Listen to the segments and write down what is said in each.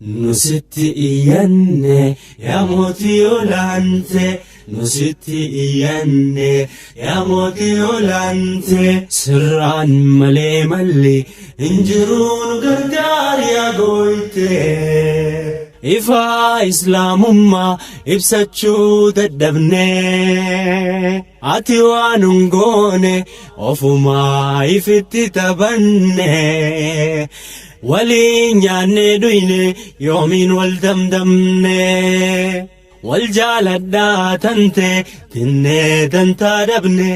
Nusitti iyyanne yaa mootii olaante, nusitti iyyanne yaa mootii olaante. Sirraan malee malli hin jiru nu gargaari yaa gooyte. Ifaa islaamummaa ibsachuu dadhabne, ati waan hin goone ofumaa ifitti taphanne. Waliin nyaanne dhuyne yoomiin wal damdamne, wal jaaladhaa tante dinnee dantaa dhabne.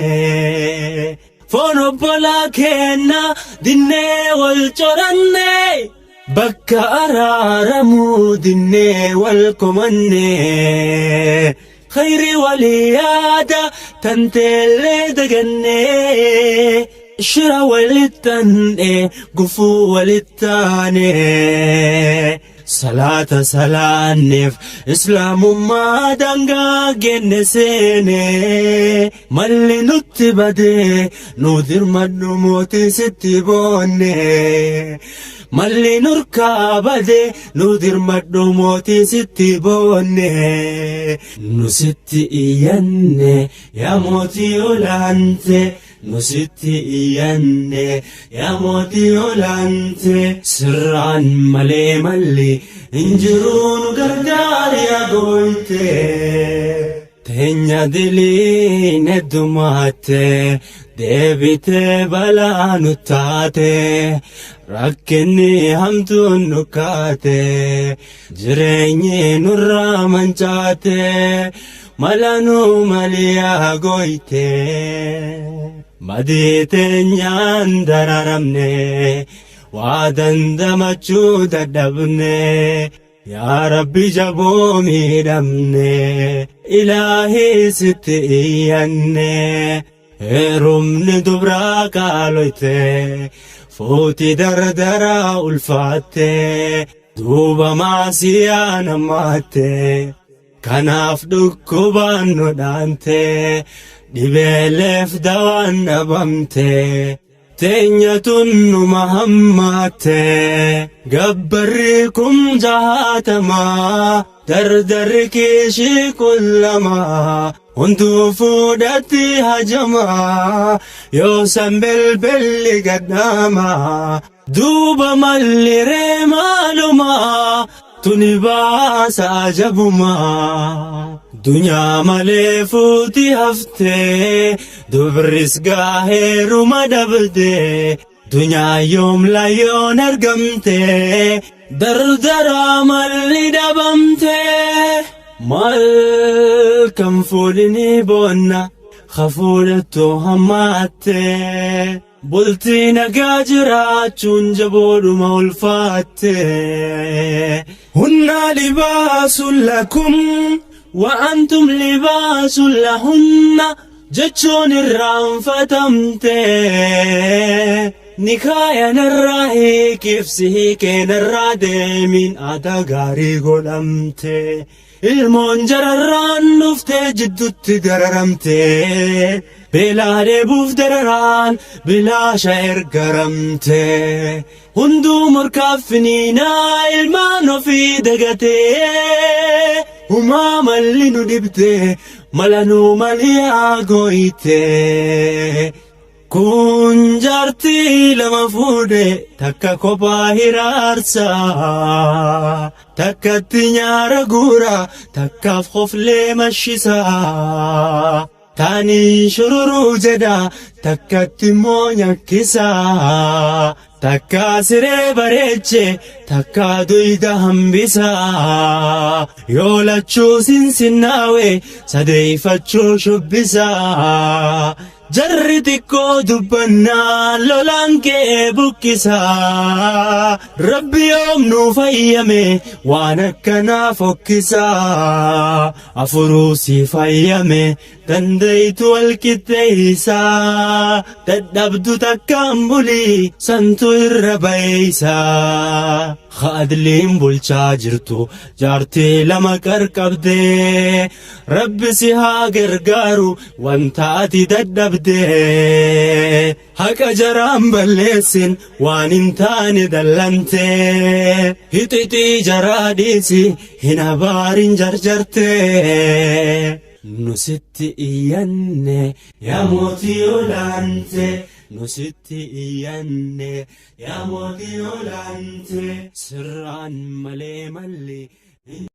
Foon obbolaa keenna dinnee wal coranne, bakka araaramuu dinnee wal komanne. Khayri walii yaada tanteellee daganne, shira walittane gufuu walittaane. Salaata salaanneef islaamummaa dangaa genne seene, malli nutti badee nu dirmadhu mootii sitti boonne. Malli nurkaa badee nu dirmadhu mootii sitti boonne. Nusitti iyyanne yaa mootii olaante, nusitti iyyanne yaa mootii olaante. Sirraan malee malli hin jiru nu gargaari yaa gooyte. Teenya diliin heddumaatte, deebitee balaa nu taate. Rakkinni hamtuun nu kaate, jireenyi nurraa mancaate. Malanu maliyaa gooyte, madii teenyaan dararamne, waa dandamachuu dadhabne. Yaa Rabbi jaboo miidhamne, Ilaahii sitti iyyanne. Heerumni dubraa qaaloyte, fuuti dardaraa ulfaatte. Duuba maasiyaa namaatte, kanaaf dhukkubaan nu dhaante. Dhibeeleef dawaan dhabamte, teenyatun numa hammaatte. Gabbarri kun 60, dardarri kiishii 12. Hunduu fuudhatti hajamaa, yoo san belbelli gadhaamaa. Duuba malli ree maalumaa, tuni baasa ajabumaa. Dunyaa malee fuuti haftee, dubris gaaheeruma dhabdee. Dunyaa yoom layoon argamte, dardaraa malli dhabamte. Mal kan fuudhini boonna, hafuudhattu hammaatte. Bultii nagaa jiraachuun jaboodhuma ulfaatte. Hunna libaasun lakum wa antum libaasun lahunna, jechuun irraanfatamte. Nikaayanarraa hiikibsi hiikeenarraa deemin aadaa gaarii godhamte. Ilmoon jararraan dhuftee jiddutti dararamte, beelaa deebuuf dararaan bilaasha ergaramte. Hunduu morkaaf finiinaa ilmaan ofii dagatee, humaa malli nu dhibde malanuu maliyaa gooyte. Kun jaartii lama fuudhe, takka kophaa hiraarsaa. Takkatti nyaara guuraa, takkaaf qoflee mashisaa. Taanii shururuu jedhaa, takkatti immoo nyakkisaa. Takka siree bareeche, takka duyda hambisaa. Yoo lachuu sinsinnaawe, sadeeffachuu shubbisaa. Jarri xiqqoo dubbannaa lolaan kee bukkisaa. Rabbi yoom nu fayyame waan akkanaa fokkisaa. Afuruu si fayyame dandayitu walqixxeeysaa. Dadhabdu takkaan bulii santu irra bayeeysaa. خادلين بولشاجرتو جارتي لما كركبدي ربي سيها غرغارو وانتاتي ددبدي هكا جرام بلسين وان انتاني دلنتي هتيتي جراديسي هنا بارين جرجرتي نسيتي إياني يا موتي ولانتي نسيتي إياني يا موتي ولانتي سران ملي ملي